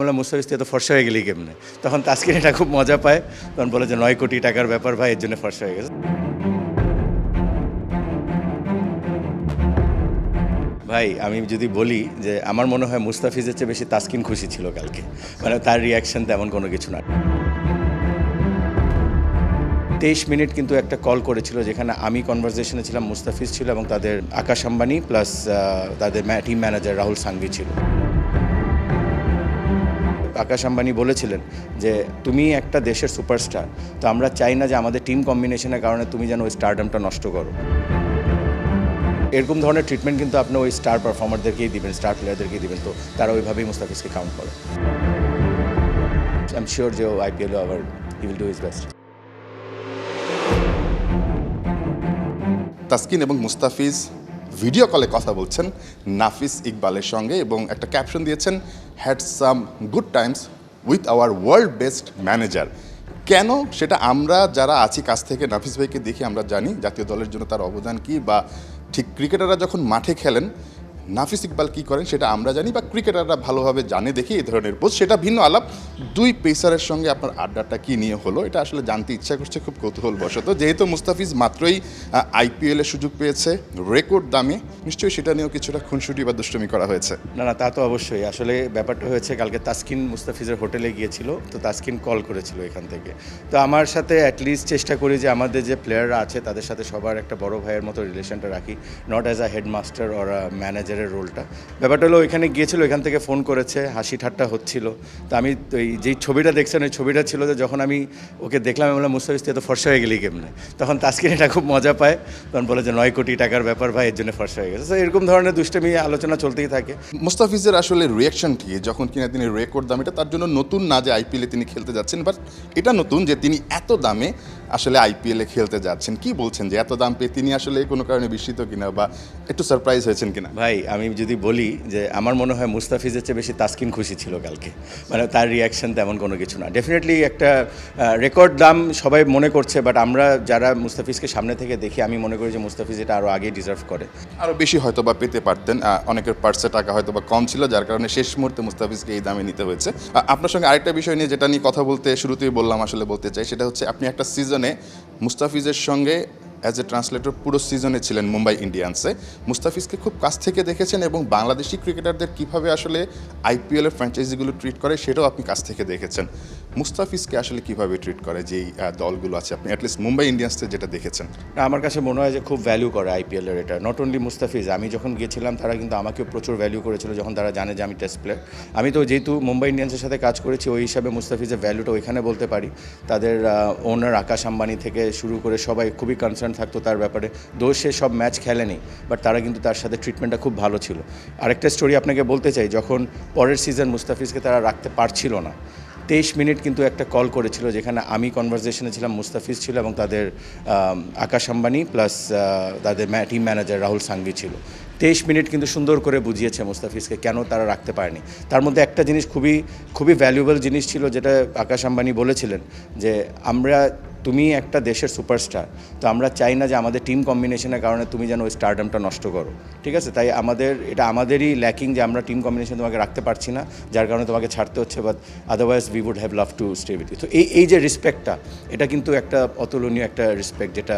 বললাম মুস্তাফিজ তুই এত ফর্সা হয়ে গেলি কেমনে? তখন তাসকিন এটা খুব মজা পায়। তখন বলে যে ৯ কোটি টাকার ব্যাপার ভাই, এর জন্য ফর্সা হয়ে গেছে। ভাই আমি যদি বলি যে আমার মনে হয় মুস্তাফিজের চেয়ে বেশি তাসকিন খুশি ছিল কালকে। মানে তার রিঅ্যাকশন তেমন কোনো কিছু না। ২৩ মিনিট কিন্তু একটা কল করেছিল যেখানে আমি কনভারসেশনে ছিলাম, মুস্তাফিজ ছিল এবং তাদের আকাশ আম্বানি প্লাস তাদের টিম ম্যানেজার রাহুল সাংভি ছিল। আকাশ আম্বানি বলেছিলেন যে তুমি একটা দেশের সুপারস্টার, তো আমরা চাই না যে আমাদের টিম কম্বিনেশনের কারণে তুমি যেন ওই স্টারডামটা নষ্ট করো। এরকম ধরনের ট্রিটমেন্ট কিন্তু আপনি ওই স্টার পারফর্মারদেরকেই দিবেন, স্টার প্লেয়ারদেরকেই দিবেন, তো তারা ওইভাবেই মুস্তাফিজকে কাউন্ট করে। আই এম শিওর যে ও আইপিএল আবার he will do his best. Taskin এবং মুস্তাফিজ ভিডিও কলে কথা বলছেন নাফিস ইকবালের সঙ্গে এবং একটা ক্যাপশন দিয়েছেন had some good Times with our world best manager. কেন সেটা আমরা যারা আছি কাছ থেকে নাফিস ভাইকে দেখি আমরা জানি জাতীয় দলের জন্য তার অবদান কী, বা ঠিক ক্রিকেটাররা যখন মাঠে খেলেন নাফিস ইকবাল কী করেন সেটা আমরা জানি, বা ক্রিকেটাররা ভালোভাবে জানে দেখি এই ধরনের পোস্ট, সেটা ভিন্ন আলাপ। দুই পেসারের সঙ্গে আপনার আড্ডাটা কী নিয়ে হলো এটা আসলে জানতে ইচ্ছা করছে খুব কৌতূহলবশত। যেহেতু মুস্তাফিজ মাত্রই আইপিএলের সুযোগ পেয়েছে রেকর্ড দামে, নিশ্চয়ই সেটা নিয়েও কিছুটা খুনসুটি বা দুষ্টুমি করা হয়েছে। না, তা তো অবশ্যই। আসলে ব্যাপারটা হয়েছে কালকে তাসকিন মুস্তাফিজের হোটেলে গিয়েছিল, তো তাসকিন কল করেছিল এখান থেকে। তো আমার সাথে অ্যাটলিস্ট চেষ্টা করি যে আমাদের যে প্লেয়াররা আছে তাদের সাথে সবার একটা বড় ভাইয়ের মতো রিলেশনটা রাখি, not as a headmaster or a ম্যানেজারের রোলটা। ব্যাপারটা হলো ওইখানে গিয়েছিল, এখান থেকে ফোন করেছে, হাসি ঠাট্টা হচ্ছিল। তো আমি এই যেই ছবিটা দেখছেন ওই ছবিটা ছিল যে যখন আমি ওকে দেখলাম, আমি বললাম মুস্তাফিজ তুই এত ফর্সা হয়ে গেলি কেমনে? তখন তাসকিন এটা খুব মজা পায়। তখন বলে যে ৯ কোটি টাকার ব্যাপার ভাই, এর জন্য ফর্সা হয়ে গেছে। তো এরকম ধরনের দুষ্টমি আলোচনা চলতেই থাকে। মুস্তাফিজের আসলে রিয়াকশন কি যখন কিনা তিনি রেকর্ড দাম, এটা তার জন্য নতুন না যে আইপিএলে তিনি খেলতে যাচ্ছেন, বাট এটা নতুন যে তিনি এত দামে আসলে আইপিএলে খেলতে যাচ্ছেন। কি বলছেন যে এত দাম পেয়ে তিনি আসলে কোনো কারণে বিস্মিত কিনা বা একটু সারপ্রাইজ হয়েছেন কিনা? ভাই আমি যদি বলি যে আমার মনে হয় মুস্তাফিজের চেয়ে বেশি তাসকিন খুশি ছিল কালকে। মানে তার রিঅ্যাকশন তেমন কোনো কিছু না। ডেফিনেটলি একটা রেকর্ড দাম সবাই মনে করছে, বাট আমরা যারা মুস্তাফিজকে সামনে থেকে দেখি আমি মনে করি যে মুস্তাফিজ এটা আরও আগে ডিজার্ভ করে। আরও বেশি হয়তো বা পেতে পারতেন, অনেকের পার্সে টাকা হয়তো বা কম ছিল, যার কারণে শেষ মুহূর্তে মুস্তাফিজকে এই দামে নিতে হয়েছে। আপনার সঙ্গে আরেকটা বিষয় নিয়ে যেটা নিয়ে কথা বলতে শুরুতেই বললাম আসলে বলতে চাই, সেটা হচ্ছে আপনি একটা সিজনে মুস্তাফিজের সঙ্গে অ্যাজ এ ট্রান্সলেটর পুরো সিজনে ছিলেন মুম্বাই ইন্ডিয়ান্সে। মুস্তাফিজকে খুব কাছ থেকে দেখেছেন এবং বাংলাদেশি ক্রিকেটারদের কীভাবে আসলে আইপিএলের ফ্র্যাঞ্চাইজিগুলো ট্রিট করে সেটাও আপনি কাছ থেকে দেখেছেন। মুস্তাফিজকে আসলে কীভাবে ট্রিট করে যেই দলগুলো আছে আপনি অ্যাটলিস্ট মুম্বাই ইন্ডিয়ান্সে যেটা দেখেছেন? না, আমার কাছে মনে হয় যে খুব ভ্যালু করে আইপিএলের এটা। নট অনলি মুস্তাফিজ, আমি যখন গিয়েছিলাম তারা কিন্তু আমাকেও প্রচুর ভ্যালু করেছিল যখন তারা জানে যে আমি টেস্ট প্লেয়ার। আমি তো যেহেতু মুম্বাই ইন্ডিয়ান্সের সাথে কাজ করেছি ওই হিসাবে মুস্তাফিজের ভ্যালুটা ওইখানে বলতে পারি। তাদের ওনার আকাশ আম্বানি থেকে শুরু করে সবাই খুবই কনসার্ন থাকতো তার ব্যাপারে। দোষ সে সব ম্যাচ খেলেনি, বাট তারা কিন্তু তার সাথে ট্রিটমেন্টটা খুব ভালো ছিল। আরেকটা স্টোরি আপনাকে বলতে চাই, যখন পরের সিজন মুস্তাফিজকে তারা রাখতে পারছিল না, ২৩ মিনিট কিন্তু একটা কল করেছিল যেখানে আমি কনভারসেশনে ছিলাম, মুস্তাফিজ ছিল এবং তাদের আকাশ আম্বানি প্লাস তাদের টিম ম্যানেজার রাহুল সাংভি ছিল। ২৩ মিনিট কিন্তু সুন্দর করে বুঝিয়েছে মুস্তাফিজকে কেন তারা রাখতে পারেনি। তার মধ্যে একটা জিনিস খুবই খুবই ভ্যালুয়েবল জিনিস ছিল, যেটা আকাশ আম্বানি বলেছিলেন যে তুমি একটা দেশের সুপারস্টার, তো আমরা চাই না যে আমাদের টিম কম্বিনেশনের কারণে তুমি যেন ওই স্টারডামটা নষ্ট করো। ঠিক আছে, তাই এটা আমাদেরই ল্যাকিং যে আমরা টিম কম্বিনেশন তোমাকে রাখতে পারছি না, যার কারণে তোমাকে ছাড়তে হচ্ছে, but otherwise we would have love to stay with you. তো এই যে রেসপেক্টটা, এটা কিন্তু একটা অতুলনীয় একটা রেসপেক্ট যেটা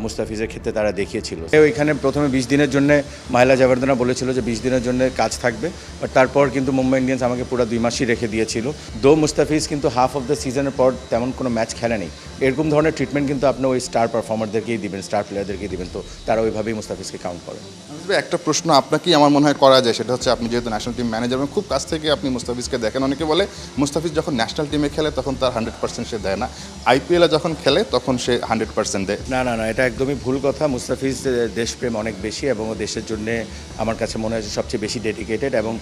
মুস্তাফিজের ক্ষেত্রে তারা দেখিয়েছিল। ওইখানে প্রথমে 20 দিনের জন্য মাহিলা জাভার্দানা বলেছিল যে 20 দিনের জন্য কাজ থাকবে, বাট তারপর কিন্তু মুম্বাই ইন্ডিয়ান্স আমাকে পুরো 2 মাসই রেখে দিয়েছিল। দো মুস্তাফিজ কিন্তু হাফ অফ দ্য সিজনের পর তেমন কোনো ম্যাচ খেলেনি। এরকম ধরনের ট্রিটমেন্ট কিন্তু আপনি ওই স্টার পারফর্মারদেরকেই দিবেন, স্টার প্লেয়ারদেরকেই দিবেন, তো তারা ওইভাবেই মুস্তাফিজকে কাউন্ট করে। একটা প্রশ্ন আপনাকেই আমার মনে হয় করা যায়, সেটা হচ্ছে আপনি যেহেতু ন্যাশনাল টিম ম্যানেজার এবং খুব কাছ থেকে আপনি মুস্তাফিজকে দেখেন, অনেকে বলে মুস্তাফিজ যখন ন্যাশনাল টিমে খেলে তখন তার 100% সে দেয় না, আইপিএলে যখন খেলে তখন সে 100% দেয়। না, এটা একদমই ভুল কথা। মুস্তাফিজ দেশপ্রেম অনেক বেশি এবং ও দেশের জন্যে আমার কাছে মনে হয় সবচেয়ে বেশি ডেডিকেটেড, এবং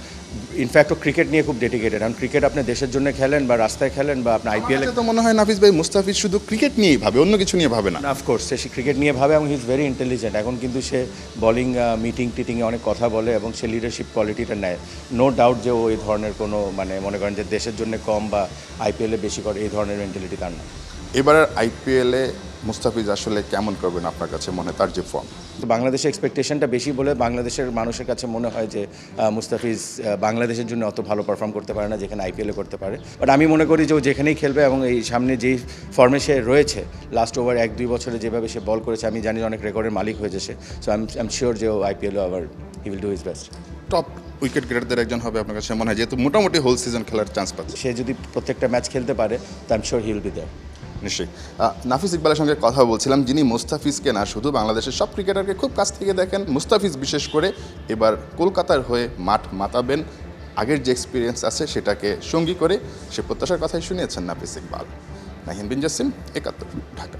ইনফ্যাক্ট ও ক্রিকেট নিয়ে খুব ডেডিকেটেড। কারণ ক্রিকেট আপনি দেশের জন্য খেলেন বা রাস্তায় খেলেন বা আপনি আইপিএলে, তো মনে হয় নাফিস ভাই মুস্তাফিজ শুধু ক্রিকেট নিয়েই ভাবে, অন্য কিছু নিয়ে ভাবে না। অফকোর্স সে ক্রিকেট নিয়ে ভাবে এবং হি ইজ ভেরি ইন্টেলিজেন্ট। এখন কিন্তু সে বোলিং মিটিংয়ে অনেক কথা বলে এবং সে লিডারশিপ কোয়ালিটিটা নেয়। নো ডাউট যে ও এই ধরনের কোনো মনে করেন যে দেশের জন্য কম বা আইপিএলে বেশি করে এই ধরনের মেন্টালিটি তার না। এবারের আইপিএলে মুস্তাফিজ আসলে কেমন করবেন আপনার কাছে মনে হয় তার যে ফর্ম? তো বাংলাদেশের এক্সপেকটেশনটা বেশি বলে বাংলাদেশের মানুষের কাছে মনে হয় যে মুস্তাফিজ বাংলাদেশের জন্য অত ভালো পারফর্ম করতে পারে না যেখানে আইপিএলে করতে পারে। বাট আমি মনে করি যে ও যেখানেই খেলবে এবং এই সামনে যেই ফর্মে সে রয়েছে লাস্ট ওভার 1-2 বছরে যেভাবে সে বল করেছে, আমি জানি যে অনেক রেকর্ডের মালিক হয়ে যাচ্ছে। সো আই এম শিওর যে ও আইপিএলও আবার he will do his best. Top wicket গেটারদের একজন হবে আপনার কাছে মনে হয়, যেহেতু মোটামুটি হোল সিজন খেলার চান্স পাচ্ছে। সে যদি প্রত্যেকটা ম্যাচ খেলতে পারে তো I am sure he will be there. নিশ্চয়ই। নাফিস ইকবালের সঙ্গে কথা বলছিলাম, যিনি মুস্তাফিজকে না শুধু বাংলাদেশের সব ক্রিকেটারকে খুব কাছ থেকে দেখেন, মুস্তাফিজ বিশেষ করে এবার কলকাতার হয়ে মাঠ মাতাবেন, আগের যে এক্সপিরিয়েন্স আছে সেটাকে সঙ্গী করে সে প্রত্যাশার কথাই শুনিয়েছেন নাফিস ইকবাল। নাহিন বিন জাসিম, ৭১, ঢাকা।